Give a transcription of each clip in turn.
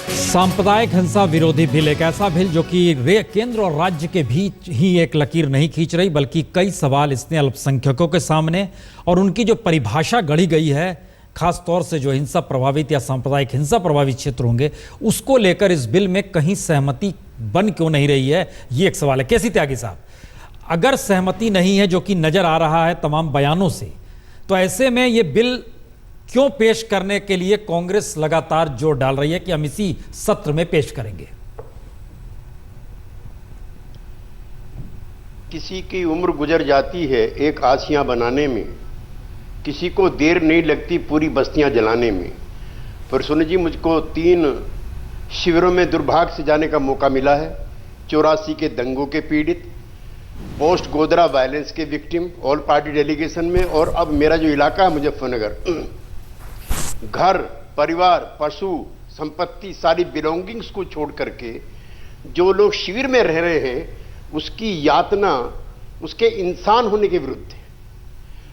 सांप्रदायिक हिंसा विरोधी बिल एक ऐसा बिल जो कि केंद्र और राज्य के बीच ही एक लकीर नहीं खींच रही, बल्कि कई सवाल इसने अल्पसंख्यकों के सामने और उनकी जो परिभाषा गढ़ी गई है, खास तौर से जो हिंसा प्रभावित या सांप्रदायिक हिंसा प्रभावित क्षेत्र होंगे, उसको लेकर इस बिल में कहीं सहमति बन क्यों नहीं रही है, ये एक सवाल है। केसी त्यागी साहब, अगर सहमति नहीं है, जो कि नजर आ रहा है तमाम बयानों से, तो ऐसे में ये बिल क्यों पेश करने के लिए कांग्रेस लगातार जोर डाल रही है कि हम इसी सत्र में पेश करेंगे? किसी की उम्र गुजर जाती है एक आसियां बनाने में, किसी को देर नहीं लगती पूरी बस्तियां जलाने में। पर सुन जी, मुझको 3 शिविरों में दुर्भाग्य से जाने का मौका मिला है। 84 के दंगों के पीड़ित, पोस्ट गोधरा वायलेंस के विक्टिम, ऑल पार्टी डेलीगेशन में, और अब मेरा जो इलाका है मुजफ्फरनगर, घर परिवार पशु संपत्ति सारी बिलोंगिंग्स को छोड़ करके जो लोग शिविर में रह रहे हैं, उसकी यातना उसके इंसान होने के विरुद्ध है।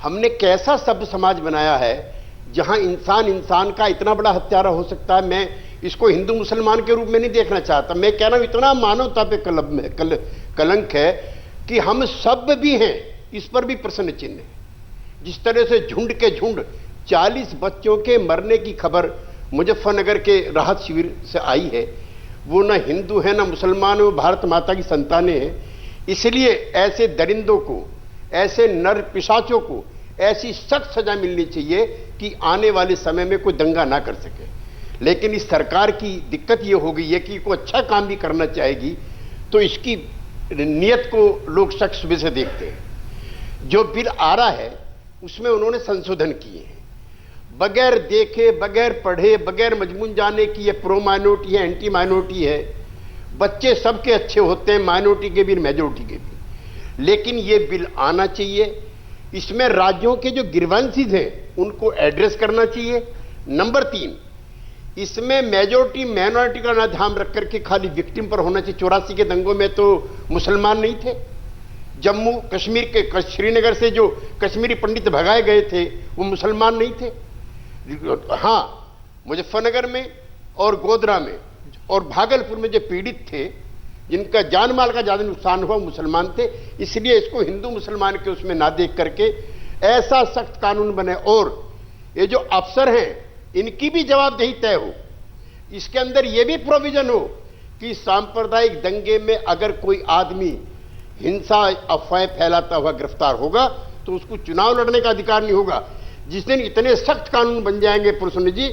हमने कैसा सभ्य समाज बनाया है जहां इंसान इंसान का इतना बड़ा हत्यारा हो सकता है। मैं इसको हिंदू मुसलमान के रूप में नहीं देखना चाहता, मैं कह रहा हूं इतना मानवता पे कलंक है कि हम सब भी हैं, इस पर भी प्रश्न चिन्ह है। जिस तरह से झुंड के झुंड 40 बच्चों के मरने की खबर मुजफ्फरनगर के राहत शिविर से आई है, वो ना हिंदू है ना मुसलमान, वो भारत माता की संतानें हैं। इसलिए ऐसे दरिंदों को, ऐसे नर पिशाचों को ऐसी सख्त सजा मिलनी चाहिए कि आने वाले समय में कोई दंगा ना कर सके। लेकिन इस सरकार की दिक्कत ये हो गई है कि कोई अच्छा काम भी करना चाहेगी तो इसकी नियत को लोग शक शुबे से देखते हैं। जो बिल आ रहा है उसमें उन्होंने संशोधन किए हैं, बगैर देखे, बगैर पढ़े, बगैर मजमून जाने कि ये प्रो माइनॉरिटी है, एंटी माइनॉरिटी है। बच्चे सबके अच्छे होते हैं, माइनॉरिटी के भी, मेजॉरिटी के भी। लेकिन ये बिल आना चाहिए, इसमें राज्यों के जो ग्रीवेंसेस हैं उनको एड्रेस करना चाहिए। नंबर 3, इसमें मेजॉरिटी माइनॉरिटी का ना ध्यान रख करके खाली विक्टिम पर होना चाहिए। 84 के दंगों में तो मुसलमान नहीं थे। जम्मू कश्मीर के श्रीनगर से जो कश्मीरी पंडित भगाए गए थे वो मुसलमान नहीं थे। हाँ, मुजफ्फरनगर में और गोधरा में और भागलपुर में जो पीड़ित थे, जिनका जान माल का ज्यादा नुकसान हुआ, मुसलमान थे। इसलिए इसको हिंदू मुसलमान के उसमें ना देख करके ऐसा सख्त कानून बने और ये जो अफसर हैं इनकी भी जवाबदेही तय हो। इसके अंदर यह भी प्रोविजन हो कि सांप्रदायिक दंगे में अगर कोई आदमी हिंसा अफवाहें फैलाता हुआ गिरफ्तार होगा तो उसको चुनाव लड़ने का अधिकार नहीं होगा। जिस दिन इतने सख्त कानून बन जाएंगे प्रसन्न जी,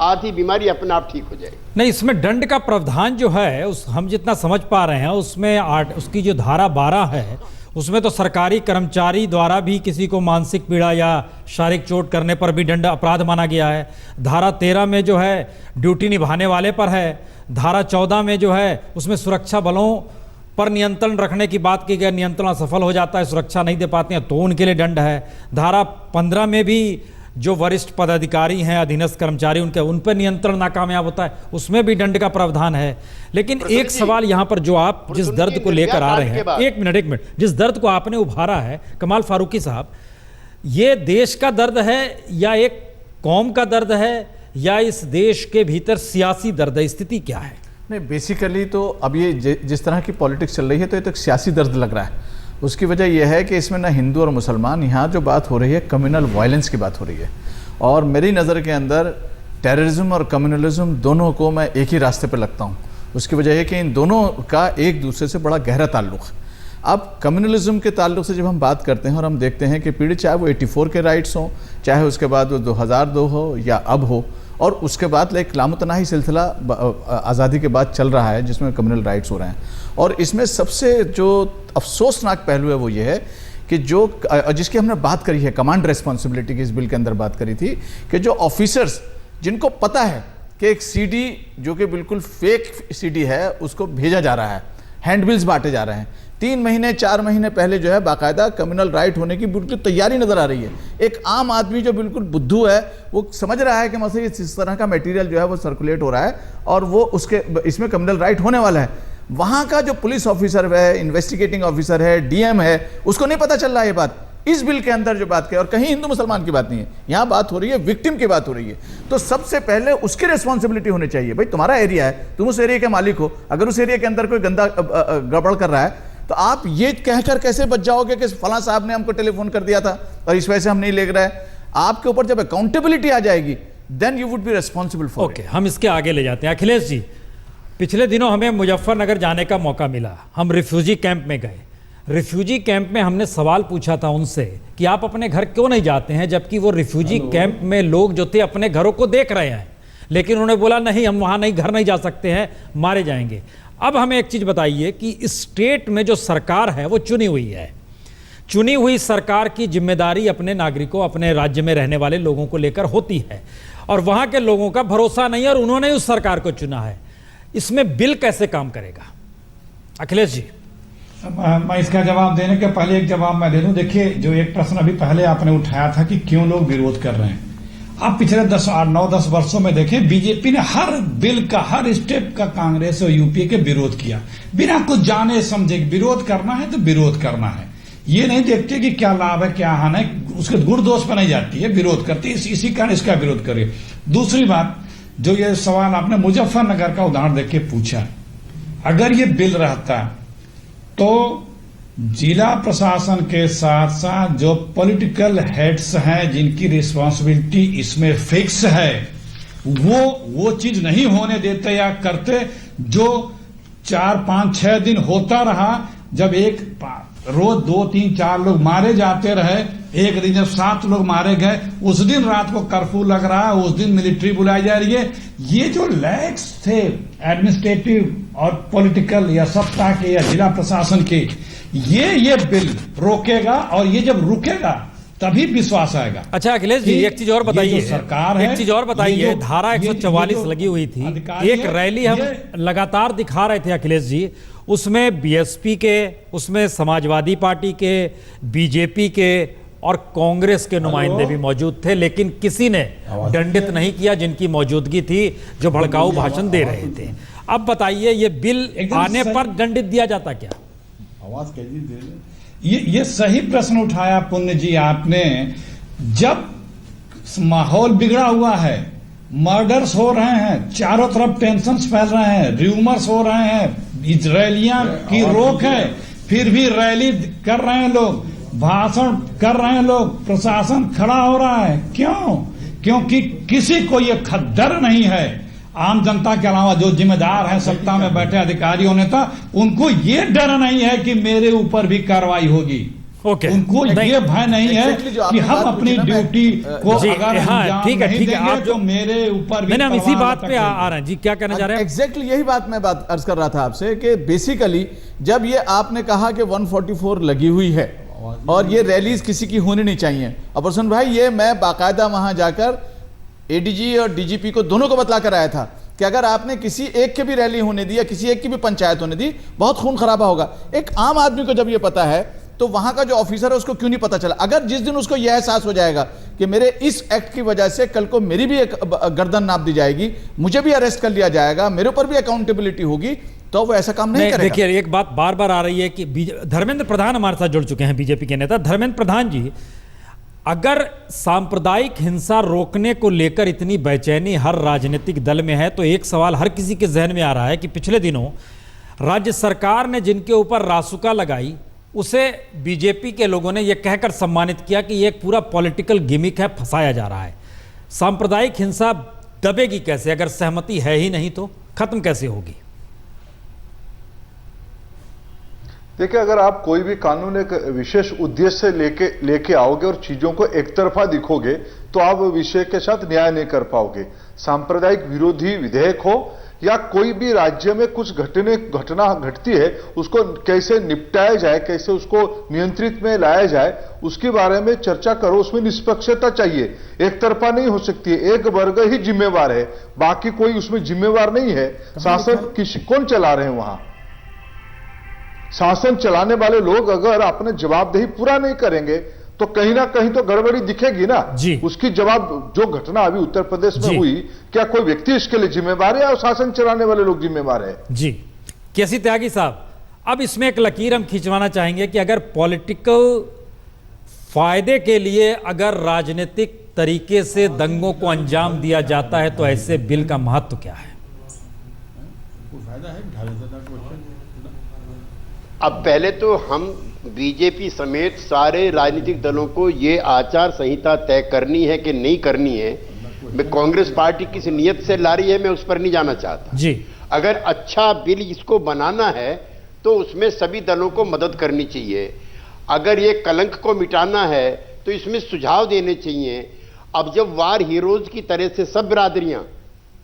आधी बीमारी अपने आप ठीक हो जाएगी। नहीं, इसमें दंड का प्रावधान जो है हम जितना समझ पा रहे हैं उसमें उसकी जो धारा 12 है उसमें तो सरकारी कर्मचारी द्वारा भी किसी को मानसिक पीड़ा या शारीरिक चोट करने पर भी दंड अपराध माना गया है। धारा 13 में जो है ड्यूटी निभाने वाले पर है। धारा 14 में जो है उसमें सुरक्षा बलों पर नियंत्रण रखने की बात की गई, नियंत्रण असफल हो जाता है, सुरक्षा नहीं दे पाते हैं तो उनके लिए दंड है। धारा 15 में भी जो वरिष्ठ पदाधिकारी हैं, अधीनस्थ कर्मचारी, उन पर नियंत्रण नाकामयाब होता है, उसमें भी दंड का प्रावधान है। लेकिन एक सवाल यहाँ पर जो आप जिस दर्द को लेकर आ रहे हैं, एक मिनट, जिस दर्द को आपने उभारा है कमाल फारूकी साहब, ये देश का दर्द है या एक कौम का दर्द है या इस देश के भीतर सियासी दर्द है? स्थिति क्या है? नहीं, बेसिकली तो अब ये जिस तरह की पॉलिटिक्स चल रही है तो ये तो एक सियासी दर्द लग रहा है। उसकी वजह यह है कि इसमें ना हिंदू और मुसलमान, यहाँ जो बात हो रही है कम्युनल वायलेंस की बात हो रही है। और मेरी नज़र के अंदर टेररिज्म और कम्युनलिज्म दोनों को मैं एक ही रास्ते पर लगता हूँ। उसकी वजह है कि इन दोनों का एक दूसरे से बड़ा गहरा ताल्लुक़ है। अब कम्युनलिज्म के ताल्लुक से जब हम बात करते हैं और हम देखते हैं कि पीड़ित चाहे वो 84 के राइट्स हों, चाहे उसके बाद वो 2002 हो या अब हो, और उसके बाद एक लामुतनाही सिलसिला आज़ादी के बाद चल रहा है जिसमें कम्युनल राइट्स हो रहे हैं। और इसमें सबसे जो अफसोसनाक पहलू है वो ये है कि जो जिसकी हमने बात करी है, कमांड रिस्पॉन्सिबिलिटी की इस बिल के अंदर बात करी थी, कि जो ऑफिसर्स जिनको पता है कि एक सीडी जो कि बिल्कुल फेक सीडी है उसको भेजा जा रहा है, हैंडबिल्स बांटे जा रहे हैं, 3 महीने 4 महीने पहले जो है बाकायदा कम्युनल राइट होने की बिल्कुल तैयारी नजर आ रही है। एक आम आदमी जो बिल्कुल बुद्धू है वो समझ रहा है कि मतलब इस तरह का मटेरियल जो है वो सर्कुलेट हो रहा है और वो उसके इसमें कम्युनल राइट होने वाला है। वहाँ का जो पुलिस ऑफिसर है, इन्वेस्टिगेटिंग ऑफिसर है, डीएम है, उसको नहीं पता चल रहा है ये बात इस बिल के अंदर जो बात की, और कहीं हिंदू मुसलमान की बात नहीं है, यहां बात हो रही है विक्टिम की बात हो रही है। तो सबसे पहले उसकी रिस्पॉन्सिबिलिटी होनी चाहिए। भाई तुम्हारा एरिया है, तुम उस एरिया के मालिक हो, अगर उस एरिया के अंदर कोई गंदा गड़बड़ कर रहा है तो आप ये कहकर कैसे बच जाओगे कि फलां साहब ने हमको टेलीफोन कर दिया था और इस वजह से हम नहीं ले रहे हैं। आपके ऊपर जब अकाउंटेबिलिटी आ जाएगी then you would be responsible for. Okay, हम इसके आगे ले जाते हैं। अखिलेश जी, पिछले दिनों हमें मुजफ्फरनगर जाने का मौका मिला, हम रिफ्यूजी कैंप में गए। रिफ्यूजी कैंप में हमने सवाल पूछा था उनसे कि आप अपने घर क्यों नहीं जाते हैं, जबकि वो रिफ्यूजी कैंप में लोग जो थे अपने घरों को देख रहे हैं, लेकिन उन्होंने बोला नहीं, हम वहाँ नहीं, घर नहीं जा सकते हैं, मारे जाएंगे। अब हमें एक चीज़ बताइए कि इस स्टेट में जो सरकार है वो चुनी हुई है, चुनी हुई सरकार की जिम्मेदारी अपने नागरिकों, अपने राज्य में रहने वाले लोगों को लेकर होती है, और वहाँ के लोगों का भरोसा नहीं है और उन्होंने उस सरकार को चुना है। इसमें बिल कैसे काम करेगा? अखिलेश जी। मैं इसका जवाब देने के पहले एक जवाब मैं दे दूं। देखिए, जो एक प्रश्न अभी पहले आपने उठाया था कि क्यों लोग विरोध कर रहे हैं, आप पिछले 9-10 वर्षों में देखें, बीजेपी ने हर बिल का, हर स्टेप का कांग्रेस और यूपीए के विरोध किया, बिना कुछ जाने समझे। विरोध करना है तो विरोध करना है, ये नहीं देखते कि क्या लाभ है क्या हानि है, उसके गुण दोष पर नहीं जाती है, विरोध करती है, इसी कारण इसका विरोध करिए। दूसरी बात, जो ये सवाल आपने मुजफ्फरनगर का उदाहरण देख के पूछा, अगर ये बिल रहता तो जिला प्रशासन के साथ साथ जो पॉलिटिकल हेड्स हैं जिनकी रिस्पांसिबिलिटी इसमें फिक्स है, वो चीज नहीं होने देते या करते। जो 4-5-6 दिन होता रहा, जब एक रोज 2-3-4 लोग मारे जाते रहे, एक दिन जब 7 लोग मारे गए, उस दिन रात को कर्फ्यू लग रहा है, उस दिन मिलिट्री बुलाई जा रही है। ये जो लैक्स थे एडमिनिस्ट्रेटिव और पॉलिटिकल या सत्ता के या जिला प्रशासन के, ये बिल रोकेगा, और ये जब रुकेगा तभी विश्वास आएगा। अच्छा अखिलेश जी, एक चीज और बताइए, सरकार है, एक चीज और बताइए, धारा 144 लगी हुई थी, एक रैली हम लगातार दिखा रहे थे अखिलेश जी, उसमें बीएसपी के, उसमें समाजवादी पार्टी के, बीजेपी के और कांग्रेस के नुमाइंदे भी मौजूद थे, लेकिन किसी ने दंडित नहीं किया जिनकी मौजूदगी थी, जो भड़काऊ भाषण दे रहे थे। अब बताइए, ये बिल आने पर दंडित दिया जाता क्या? आवाज कैसी दे रहे? ये सही प्रश्न उठाया पुण्य जी आपने। जब माहौल बिगड़ा हुआ है, मर्डर्स हो रहे हैं, चारों तरफ टेंशन्स फैल रहे हैं, र्यूमर्स हो रहे हैं, रैलियां की रोक है, फिर भी रैली कर रहे हैं लोग, भाषण कर रहे हैं लोग, प्रशासन खड़ा हो रहा है। क्यों? क्योंकि किसी को ये खद्दर नहीं है, आम जनता के अलावा जो जिम्मेदार हैं, सत्ता में बैठे अधिकारियों नेता, उनको ये डर नहीं है कि मेरे ऊपर भी कार्रवाई होगी। ओके, उनको ये भय नहीं है कि हम अपनी ड्यूटी को अगर ठीक है आप जो मेरे ऊपर भी, हम इसी बात पे आ रहे हैं जी, क्या कहना चाह रहे हैं? एग्जैक्टली यही बात मैं अर्ज कर रहा था आपसे कि बेसिकली जब ये आपने कहा कि 144 लगी हुई है और ये रैलीज किसी की होनी नहीं चाहिए, और प्रसन्न भाई, ये मैं बाकायदा वहां जाकर एडीजी और डीजीपी को दोनों को बतला कर आया था कि अगर आपने किसी एक की भी रैली होने दी या किसी एक की भी पंचायत होने दी, बहुत खून खराबा होगा। एक आम आदमी को जब ये पता है तो वहां का जो ऑफिसर है उसको क्यों नहीं पता चला? अगर जिस दिन उसको यह एहसास हो जाएगा कि मेरे इस एक्ट की वजह से कल को मेरी भी एक गर्दन नाप दी जाएगी, मुझे भी अरेस्ट कर लिया जाएगा, मेरे ऊपर भी अकाउंटेबिलिटी होगी, तो वो ऐसा काम नहीं करेगा। देखिए, एक बात बार बार आ रही है कि धर्मेंद्र प्रधान हमारे साथ जुड़ चुके हैं, बीजेपी के नेता। धर्मेंद्र प्रधान जी, अगर सांप्रदायिक हिंसा रोकने को लेकर इतनी बेचैनी हर राजनीतिक दल में है, तो एक सवाल हर किसी के जहन में आ रहा है कि पिछले दिनों राज्य सरकार ने जिनके ऊपर रासुका लगाई, उसे बीजेपी के लोगों ने यह कहकर सम्मानित किया कि यह एक पूरा पॉलिटिकल गिमिक है, फंसाया जा रहा है। सांप्रदायिक हिंसा दबेगी कैसे? अगर सहमति है ही नहीं तो खत्म कैसे होगी? देखिए, अगर आप कोई भी कानून एक विशेष उद्देश्य से लेके आओगे और चीजों को एक तरफा दिखोगे तो आप विषय के साथ न्याय नहीं कर पाओगे। सांप्रदायिक विरोधी विधेयक हो या कोई भी राज्य में कुछ घटना घटती है, उसको कैसे निपटाया जाए, कैसे उसको नियंत्रित में लाया जाए, उसके बारे में चर्चा करो। उसमें निष्पक्षता चाहिए, एक तरफा नहीं हो सकती है। एक वर्ग ही जिम्मेवार है, बाकी कोई उसमें जिम्मेवार नहीं है। शासन कौन चला रहे हैं वहां? शासन चलाने वाले लोग अगर अपने जवाबदेही पूरा नहीं करेंगे तो कहीं ना कहीं तो गड़बड़ी दिखेगी ना जी। उसकी जवाब, जो घटना अभी उत्तर प्रदेश में हुई, क्या कोई व्यक्ति इसके लिए जिम्मेवार है या शासन चलाने वाले लोग जिम्मेवार है? जी, केसी त्यागी साहब, अब इसमें एक लकीर हम खिंचवाना चाहेंगे कि अगर पॉलिटिकल फायदे के लिए अगर राजनीतिक तरीके से दंगों को अंजाम दिया जाता है तो ऐसे बिल का महत्व क्या है? अब पहले तो हम बीजेपी समेत सारे राजनीतिक दलों को ये आचार संहिता तय करनी है कि नहीं करनी है। मैं कांग्रेस पार्टी किस नियत से ला रही है मैं उस पर नहीं जाना चाहता जी। अगर अच्छा बिल इसको बनाना है तो उसमें सभी दलों को मदद करनी चाहिए। अगर ये कलंक को मिटाना है तो इसमें सुझाव देने चाहिए। अब जब वार हीरोज की तरह से सब बिरादरियां,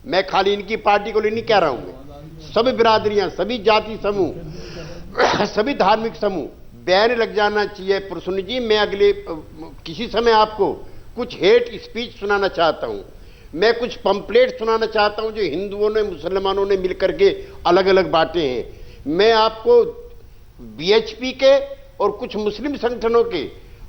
मैं खाली इनकी पार्टी को नहीं कह रहा हूं, मैं सब बिरादरियां, सभी जाति समूह, सभी धार्मिक समूह बैन लग जाना चाहिए। प्रसून जी, मैं अगले किसी समय आपको कुछ हेट स्पीच सुनाना चाहता हूं, मैं कुछ पंपलेट सुनाना चाहता हूं जो हिंदुओं ने मुसलमानों ने मिलकर के अलग अलग बांटे हैं। मैं आपको बीएचपी के और कुछ मुस्लिम संगठनों के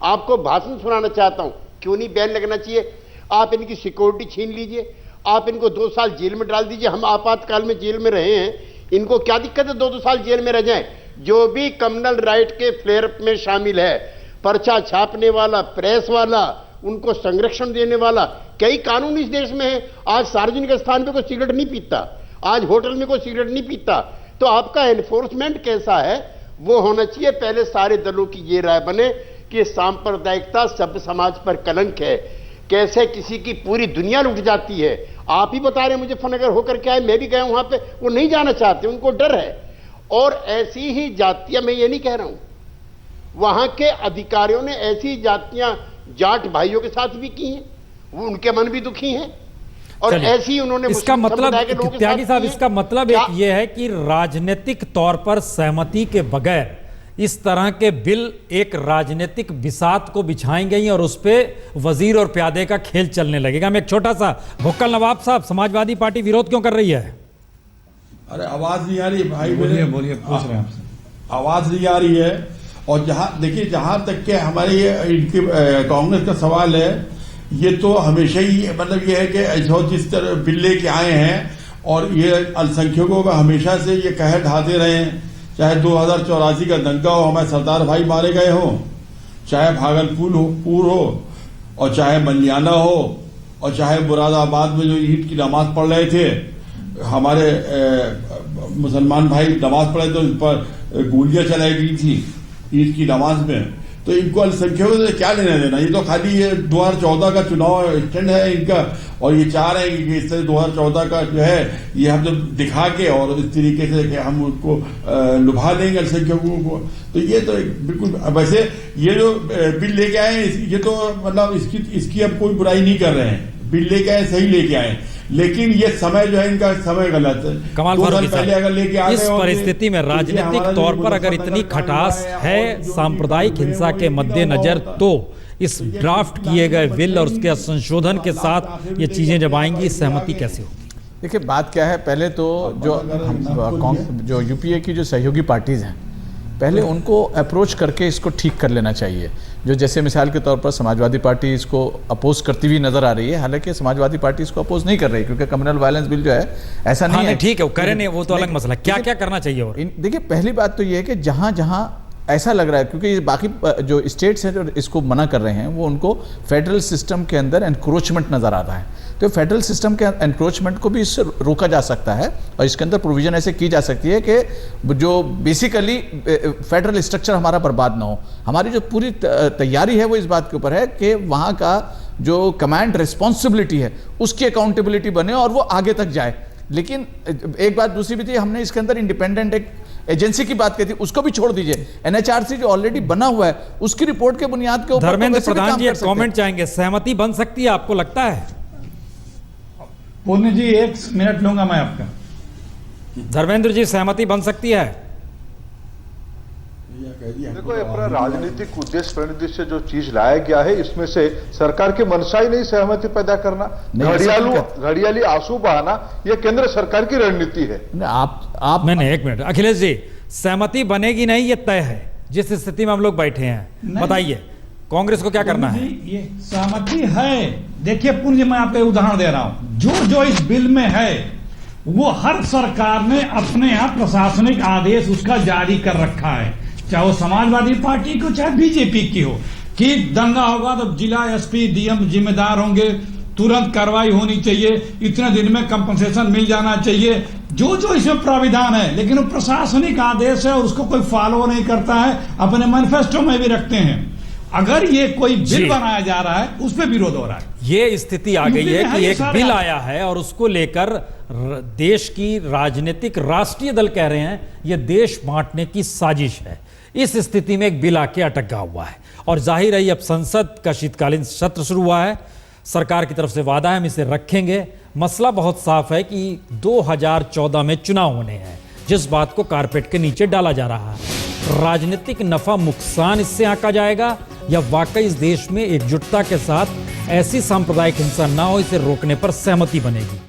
आपको भाषण सुनाना चाहता हूं। क्यों नहीं बैन लगना चाहिए? आप इनकी सिक्योरिटी छीन लीजिए, आप इनको 2 साल जेल में डाल दीजिए। हम आपातकाल में जेल में रहे हैं, इनको क्या दिक्कत है 2-2 साल जेल में रह जाएं? जो भी कम्युनल राइट के फ्लेयर में शामिल है, पर्चा छापने वाला, प्रेस वाला, उनको संरक्षण देने वाला, कई कानून इस देश में है। आज सार्वजनिक स्थान पे कोई सिगरेट नहीं पीता, आज होटल में कोई सिगरेट नहीं पीता, तो आपका एनफोर्समेंट कैसा है वो होना चाहिए। पहले सारे दलों की ये राय बने कि सांप्रदायिकता सभ्य समाज पर कलंक है, कैसे किसी की पूरी दुनिया लुट जाती है। आप ही बता रहे हैं, मुझे फनगर होकर के आए, मैं भी गया वहां पे, वो नहीं जाना चाहते, उनको डर है। और ऐसी ही जातियां, मैं ये नहीं कह रहा हूं, वहां के अधिकारियों ने ऐसी जातियां जाट भाइयों के साथ भी की हैं, वो उनके मन भी दुखी हैं। और ऐसी उन्होंने इसका मतलब त्यागी साहब, इसका मतलब एक ये है कि राजनीतिक तौर पर सहमति के बगैर इस तरह के बिल एक राजनीतिक बिसात को बिछाएंगे ही और उस पर वजीर और प्यादे का खेल चलने लगेगा। मैं एक छोटा सा, भुक्कल नवाब साहब, समाजवादी पार्टी विरोध क्यों कर रही है? अरे आवाज नहीं आ रही भाई, बोलिए, पूछ रहे हैं आपसे। आवाज नहीं आ रही है। और जहां देखिए, जहां तक के हमारे इनके कांग्रेस का सवाल है, ये तो हमेशा ही मतलब ये है कि जिस तरह बिल लेके आए हैं और ये अल्पसंख्यकों का हमेशा से ये कहर ढाते रहे हैं, चाहे 2084 का दंगा हो, हमारे सरदार भाई मारे गए हो, चाहे भागलपुर हो और चाहे मलियाना हो और चाहे मुरादाबाद में जो ईद की नमाज पढ़ रहे थे हमारे मुसलमान भाई, नमाज पढ़े तो इस पर गोलियां चलाई गई थी ईद की नमाज में। तो इनको अल्पसंख्यकों से क्या लेना देना? ये तो खाली ये 2014 का चुनाव स्टैंड है इनका, और ये चाह रहे हैं कि इस तरह 2014 का जो है ये हम जब दिखा के और इस तरीके से कि हम उनको लुभा देंगे अल्पसंख्यकों को। तो ये तो बिल्कुल, वैसे ये जो बिल लेके आए ये तो मतलब इसकी अब कोई बुराई नहीं कर रहे हैं, बिल लेके आए सही लेके आए, लेकिन ये समय जो है इनका समय गलत है। कमाल फारूकी साहब, इस परिस्थिति में राजनीतिक तौर पर अगर इतनी खटास है सांप्रदायिक हिंसा के मद्देनजर, तो इस ड्राफ्ट किए गए बिल और उसके संशोधन के साथ ये चीजें जब आएंगी, सहमति कैसे होगी? देखिए, बात क्या है, पहले तो जो यूपीए की जो सहयोगी पार्टीज हैं, पहले उनको अप्रोच करके इसको ठीक कर लेना चाहिए। जो जैसे मिसाल के तौर पर समाजवादी पार्टी इसको अपोज करती हुई नजर आ रही है, हालांकि समाजवादी पार्टी इसको अपोज नहीं कर रही क्योंकि कम्युनल वायलेंस बिल जो है ऐसा नहीं है। ठीक है, वो करे नहीं, वो तो अलग मसला। क्या क्या करना चाहिए? और देखिए, पहली बात तो ये है कि जहां जहां ऐसा लग रहा है, क्योंकि बाकी जो स्टेट्स हैं जो इसको मना कर रहे हैं, वो उनको फेडरल सिस्टम के अंदर एनक्रोचमेंट नजर आ रहा है, तो फेडरल सिस्टम के एनक्रोचमेंट को भी इससे रोका जा सकता है और इसके अंदर प्रोविजन ऐसे की जा सकती है कि जो बेसिकली फेडरल स्ट्रक्चर हमारा बर्बाद ना हो। हमारी जो पूरी तैयारी है वो इस बात के ऊपर है कि वहाँ का जो कमांड रिस्पॉन्सिबिलिटी है उसकी अकाउंटेबिलिटी बने और वो आगे तक जाए। लेकिन एक बात दूसरी भी थी, हमने इसके अंदर इंडिपेंडेंट एक एजेंसी की बात की थी, उसको भी छोड़ दीजिए। एनएचआरसी जो ऑलरेडी बना हुआ है उसकी रिपोर्ट के बुनियाद के ऊपर धर्मेंद्र प्रधान जी कमेंट चाहेंगे, सहमति बन सकती है आपको लगता है? पूर्ण जी 1 मिनट लूंगा मैं आपका। धर्मेंद्र जी, सहमति बन सकती है? देखो, अपना राजनीतिक उद्देश्य प्रणीति से जो चीज लाया गया है, इसमें से सरकार की मंशा ही नहीं सहमति पैदा करना, घड़ियाली आंसू बहाना, यह केंद्र सरकार की रणनीति है। आप मैंने 1 मिनट, अखिलेश जी, सहमति बनेगी नहीं ये तय है जिस स्थिति में हम लोग बैठे हैं, बताइए कांग्रेस को क्या करना है? ये सहमति है। देखिए पुण्य, मैं आपको उदाहरण दे रहा हूं, जो इस बिल में है वो हर सरकार ने अपने यहां प्रशासनिक आदेश उसका जारी कर रखा है, चाहे वो समाजवादी पार्टी को चाहे बीजेपी की हो। कि दंगा होगा तो जिला एसपी डीएम जिम्मेदार होंगे, तुरंत कार्रवाई होनी चाहिए, इतने दिन में कंपनसेशन मिल जाना चाहिए, जो जो इसमें प्राविधान है। लेकिन वो प्रशासनिक आदेश है और उसको कोई फॉलो नहीं करता है, अपने मैनिफेस्टो में भी रखते हैं। अगर ये कोई बिल बनाया जा रहा है उस पर विरोध हो रहा है। ये स्थिति आ गई है कि एक बिल आया है और उसको लेकर देश की राजनीतिक राष्ट्रीय दल कह रहे हैं ये देश बांटने की साजिश है। इस स्थिति में एक बिल आके अटका हुआ है और जाहिर है अब संसद का शीतकालीन सत्र शुरू हुआ है, सरकार की तरफ से वादा है हम इसे रखेंगे। मसला बहुत साफ है कि 2014 में चुनाव होने हैं, जिस बात को कारपेट के नीचे डाला जा रहा है। राजनीतिक नफा नुकसान इससे आंका जाएगा या वाकई इस देश में एकजुटता के साथ ऐसी सांप्रदायिक हिंसा ना हो, इसे रोकने पर सहमति बनेगी।